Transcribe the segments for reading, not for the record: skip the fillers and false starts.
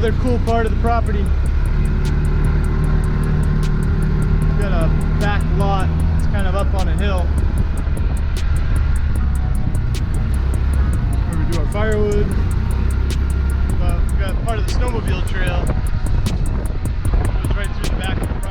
Another cool part of the property. We've got a back lot. It's kind of up on a hill where we do our firewood. But we've got part of the snowmobile trail. It goes right through the back of the property.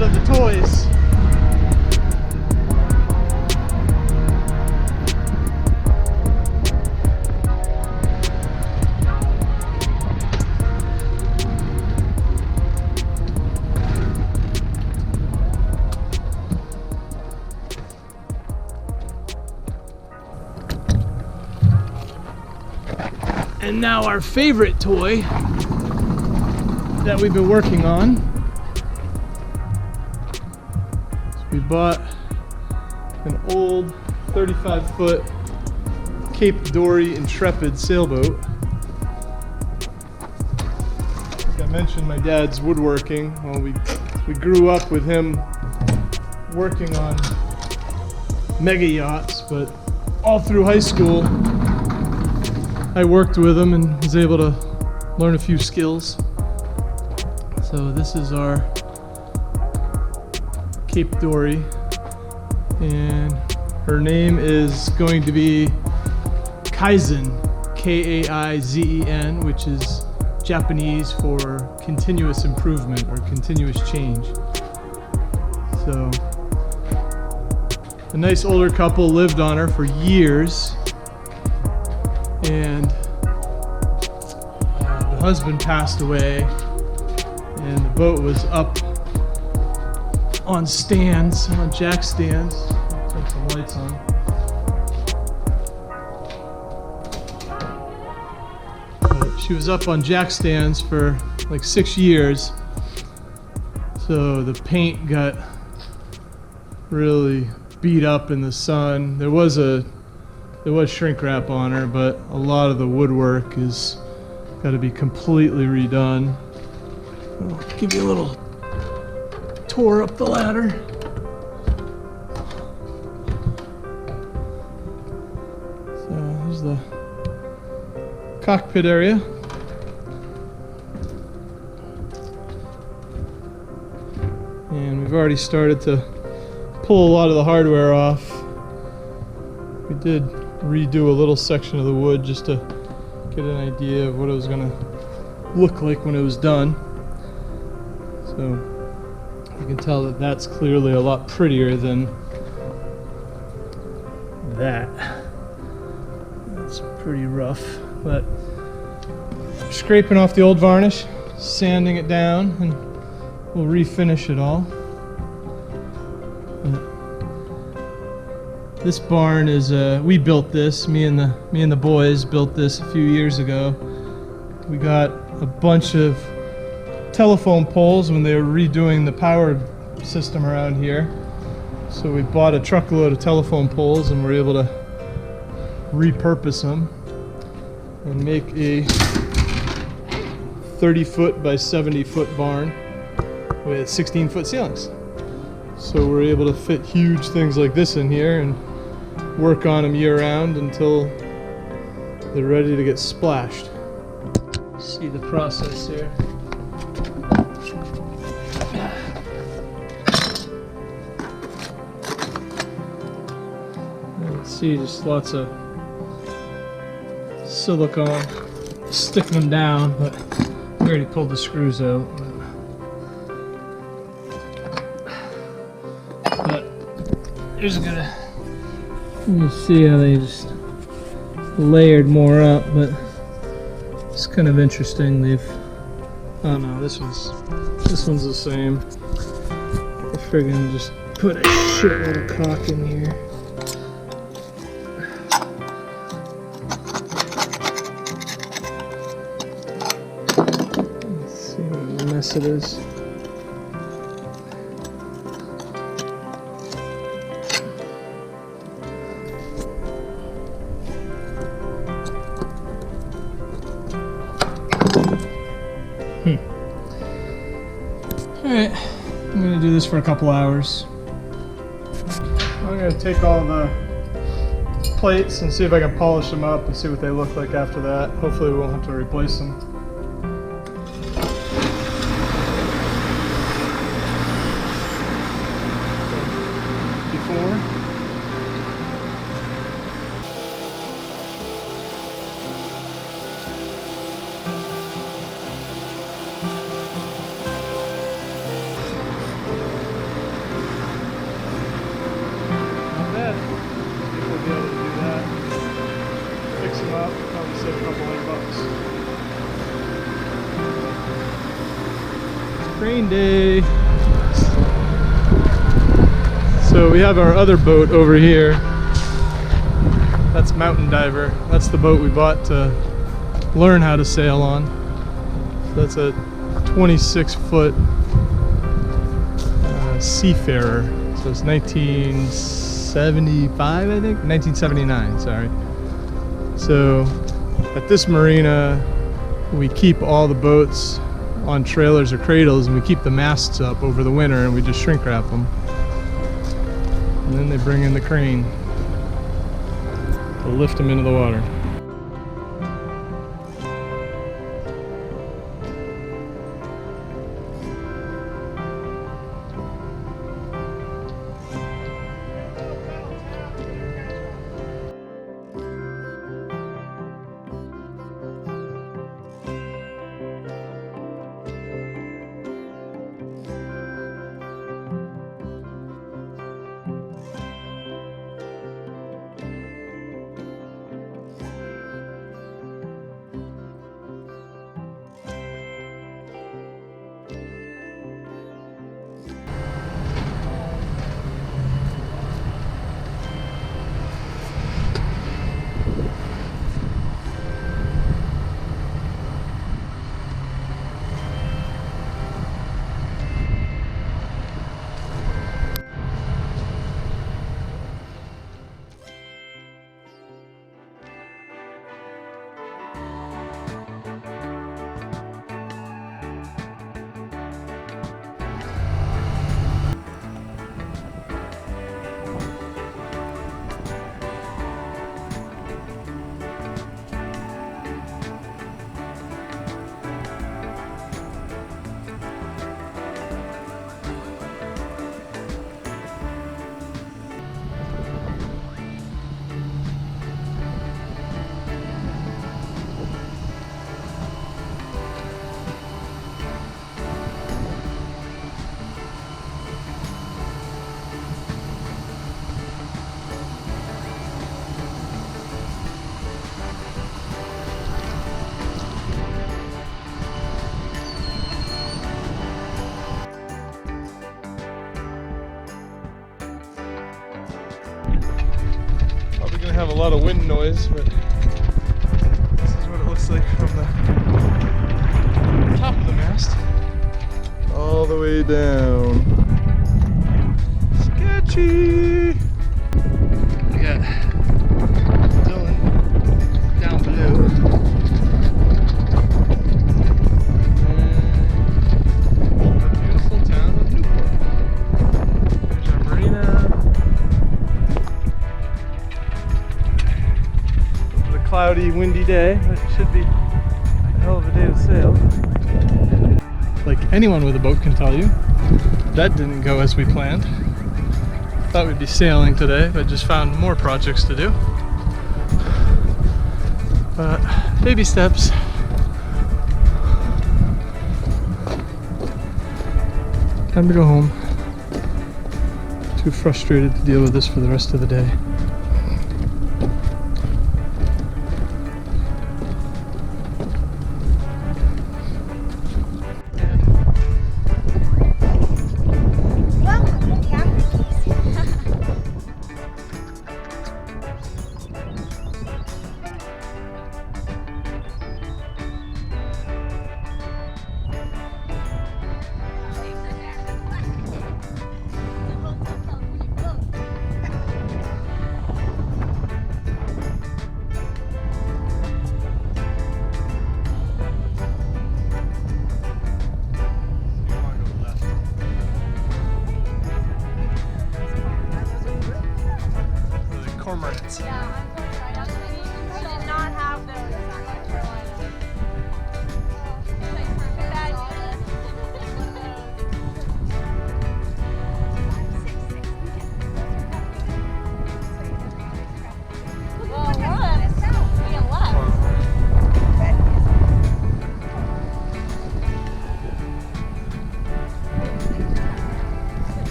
Of the toys. And now our favorite toy that we've been working on. We bought an old 35-foot Cape Dory Intrepid sailboat. Like I mentioned, my dad's woodworking. Well, we grew up with him working on mega yachts, but all through high school, I worked with him and was able to learn a few skills. So this is our Cape Dory, and her name is going to be Kaizen, K-A-I-Z-E-N, which is Japanese for continuous improvement or continuous change. So a nice older couple lived on her for years, and the husband passed away, and the boat was up on stands, on jack stands. I'll turn some lights on. But she was up on jack stands for like 6 years. So the paint got really beat up in the sun. There was shrink wrap on her, but a lot of the woodwork is got to be completely redone. I'll give you a little tour up the ladder. So here's the cockpit area. And we've already started to pull a lot of the hardware off. We did redo a little section of the wood just to get an idea of what it was going to look like when it was done. So you can tell that that's clearly a lot prettier than that. That's pretty rough, but scraping off the old varnish, sanding it down, and we'll refinish it all. This barn is we built this. Me and the boys built this a few years ago. We got a bunch of telephone poles when they were redoing the power system around here. So we bought a truckload of telephone poles and were able to repurpose them and make a 30-foot by 70-foot barn with 16-foot ceilings. So we're able to fit huge things like this in here and work on them year-round until they're ready to get splashed. See the process here. See, just lots of silicone sticking them down, but we already pulled the screws out. But there's gonna, you see how they just layered more up, but it's kind of interesting. They've, oh no, this one's the same. I friggin' just put a shitload of caulk in here. Yes, it is. Alright, I'm going to do this for a couple hours. I'm going to take all the plates and see if I can polish them up and see what they look like after that. Hopefully we won't have to replace them. Before. Up, probably save a couple $100. It's crane day. So we have our other boat over here. That's Mountain Diver. That's the boat we bought to learn how to sail on. So that's a 26-foot seafarer. So it's 1975, I think? 1979, sorry. So at this marina, we keep all the boats on trailers or cradles, and we keep the masts up over the winter, and we just shrink wrap them. And then they bring in the crane to lift them into the water. Have a lot of wind noise, but this is what it looks like from the top of the mast all the way down. Sketchy! We got Dylan down below. And the beautiful town of Newport. There's our marina. Cloudy, windy day, but it should be a hell of a day to sail. Like anyone with a boat can tell you, that didn't go as we planned. Thought we'd be sailing today, but just found more projects to do. But baby steps. Time to go home. Too frustrated to deal with this for the rest of the day.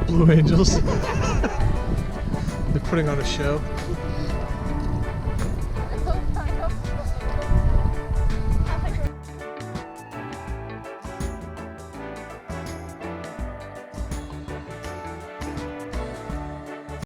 Blue Angels. They're putting on a show.